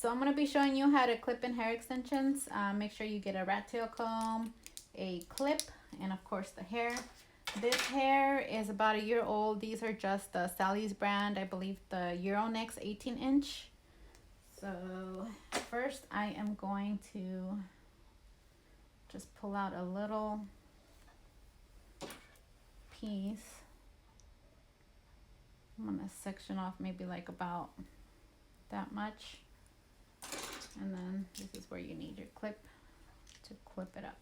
So I'm going to be showing you how to clip in hair extensions. Make sure you get a rat tail comb, a clip, and of course the hair. This hair is about a year old. These are just the Sally's brand. I believe the Euronext 18-inch. So first I am going to just pull out a little piece. I'm going to section off maybe like about that much. And then this is where you need your clip to clip it up.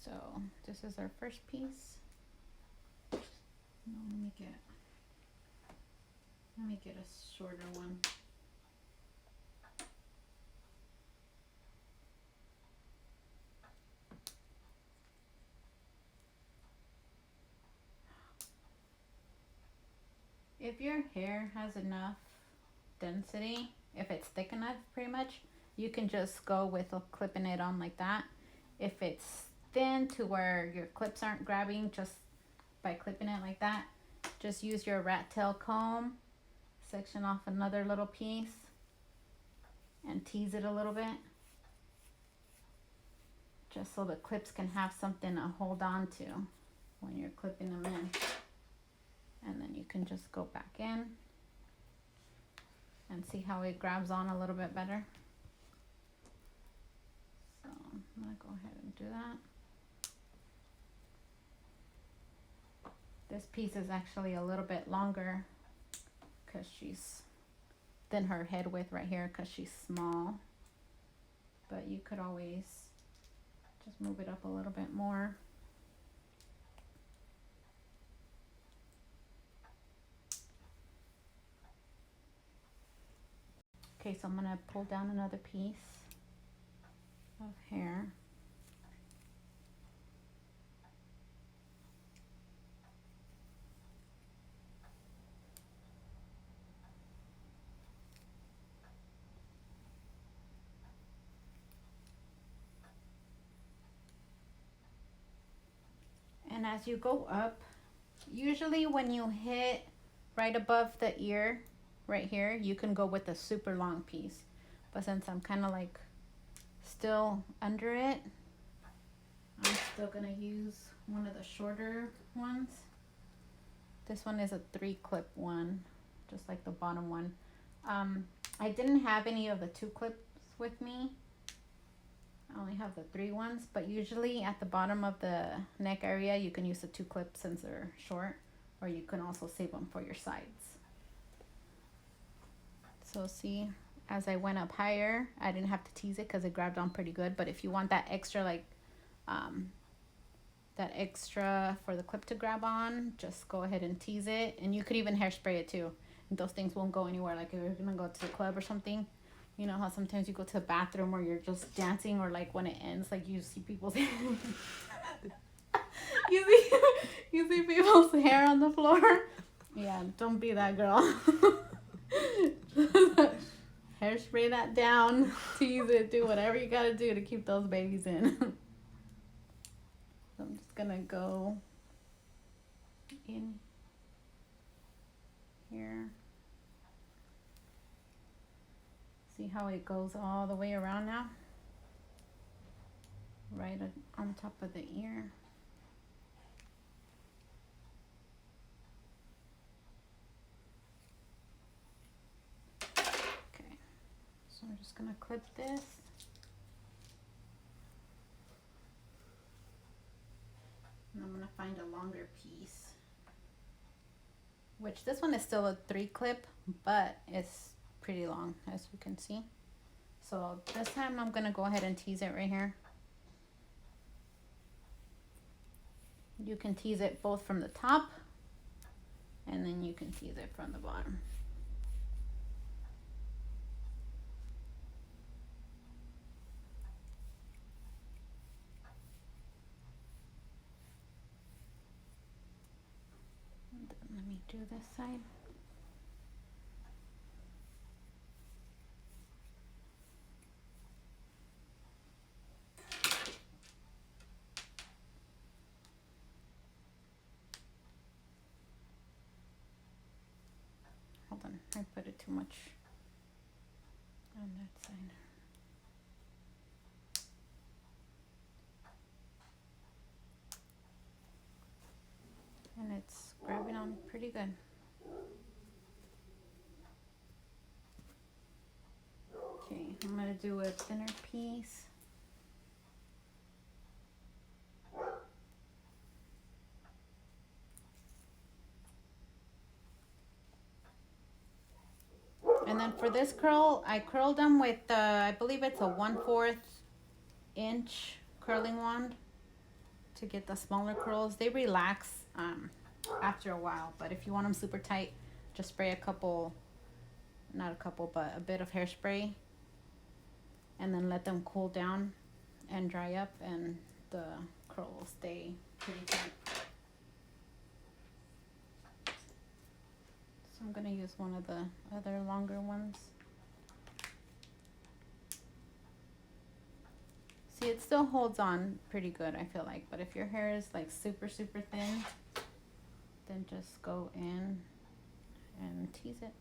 So this is our first piece. Let me get a shorter one. If your hair has enough density, if it's thick enough pretty much, you can just go with clipping it on like that. If it's thin to where your clips aren't grabbing, just by clipping it like that, just use your rat tail comb, section off another little piece and tease it a little bit, just so the clips can have something to hold on to when you're clipping them in. And then you can just go back in and see how it grabs on a little bit better. So I'm gonna go ahead and do that. This piece is actually a little bit longer because than her head width right here because she's small. But you could always just move it up a little bit more. Okay, so I'm gonna pull down another piece of hair. And as you go up, usually when you hit right above the ear, right here, you can go with a super long piece. But since I'm kind of like still under it, I'm still gonna use one of the shorter ones. This one is a 3-clip one, just like the bottom one. I didn't have any of the 2 clips with me. I only have the 3 ones, but usually at the bottom of the neck area, you can use the 2 clips since they're short, or you can also save them for your sides. So see, as I went up higher, I didn't have to tease it because it grabbed on pretty good. But if you want that extra, like, that extra for the clip to grab on, just go ahead and tease it. And you could even hairspray it too. And those things won't go anywhere. Like if you're gonna go to the club or something, you know how sometimes you go to the bathroom or you're just dancing, or like when it ends, like you see people's you see people's hair on the floor. Yeah, don't be that girl. Hairspray that down, tease it, do whatever you gotta do to keep those babies in. So I'm just gonna go in here. See how it goes all the way around now? Right on top of the ear. Okay, so I'm just gonna clip this. And I'm gonna find a longer piece, which this one is still a 3-clip, but it's pretty long, as you can see. So this time I'm gonna go ahead and tease it right here. You can tease it both from the top, and then you can tease it from the bottom. Let me do this side. Hold on. I put it too much on that side. And it's grabbing on pretty good. Okay, I'm gonna do a thinner piece. And then for this curl, I curled them with, I believe it's a 1/4 inch curling wand to get the smaller curls. They relax after a while, but if you want them super tight, just spray a couple, not a couple, but a bit of hairspray, and then let them cool down and dry up, and the curl will stay pretty tight. So I'm gonna use one of the other longer ones. See, it still holds on pretty good, I feel like, but if your hair is like super, super thin, then just go in and tease it.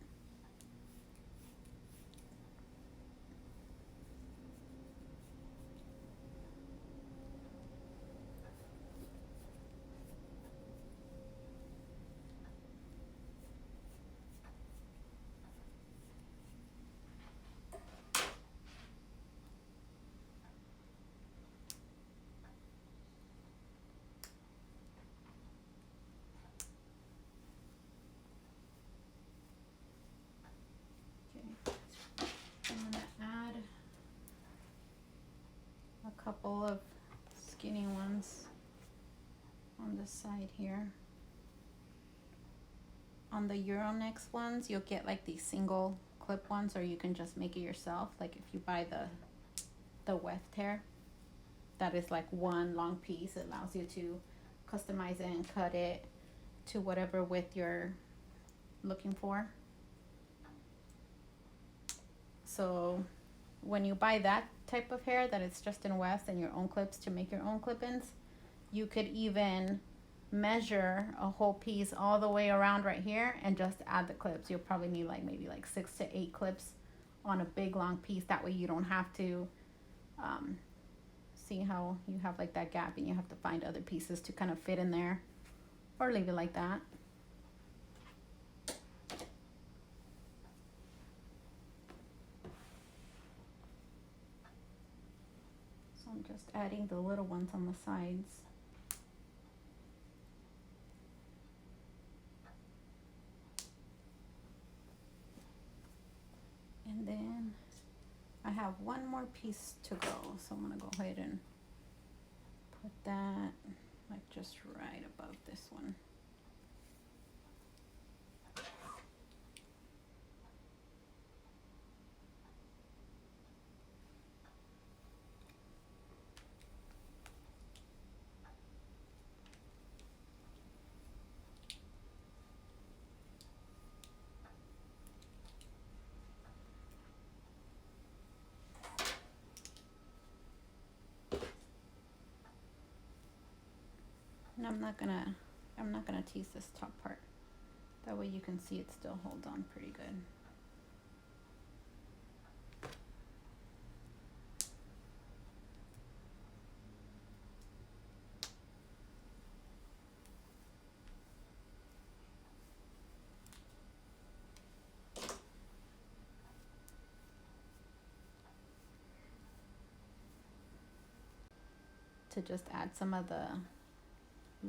I'm gonna add a couple of skinny ones on the side here. On the Euronext ones, you'll get like these single clip ones, or you can just make it yourself. Like if you buy the weft hair, that is like one long piece. It allows you to customize it and cut it to whatever width you're looking for. So when you buy that type of hair that it's just in wefts and your own clips to make your own clip-ins, you could even measure a whole piece all the way around right here and just add the clips. You'll probably need like maybe like 6 to 8 clips on a big long piece. That way you don't have to see how you have like that gap and you have to find other pieces to kind of fit in there, or leave it like that. So I'm just adding the little ones on the sides. And then I have one more piece to go, so I'm gonna go ahead and put that like just right above this one. And I'm not gonna tease this top part. That way you can see it still holds on pretty good. To just add some of the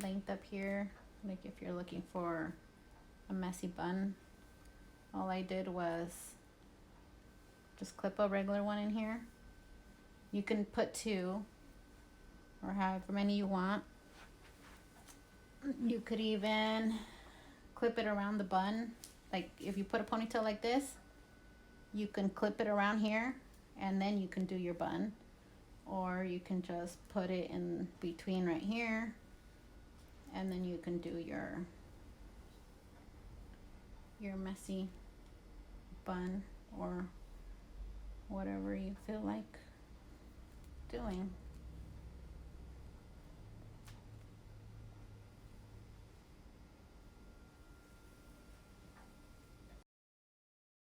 length up here, like if you're looking for a messy bun, all I did was just clip a regular one in here. You can put 2 or however many you want. You could even clip it around the bun. Like if you put a ponytail like this, you can clip it around here and then you can do your bun. Or you can just put it in between right here and then you can do your messy bun or whatever you feel like doing.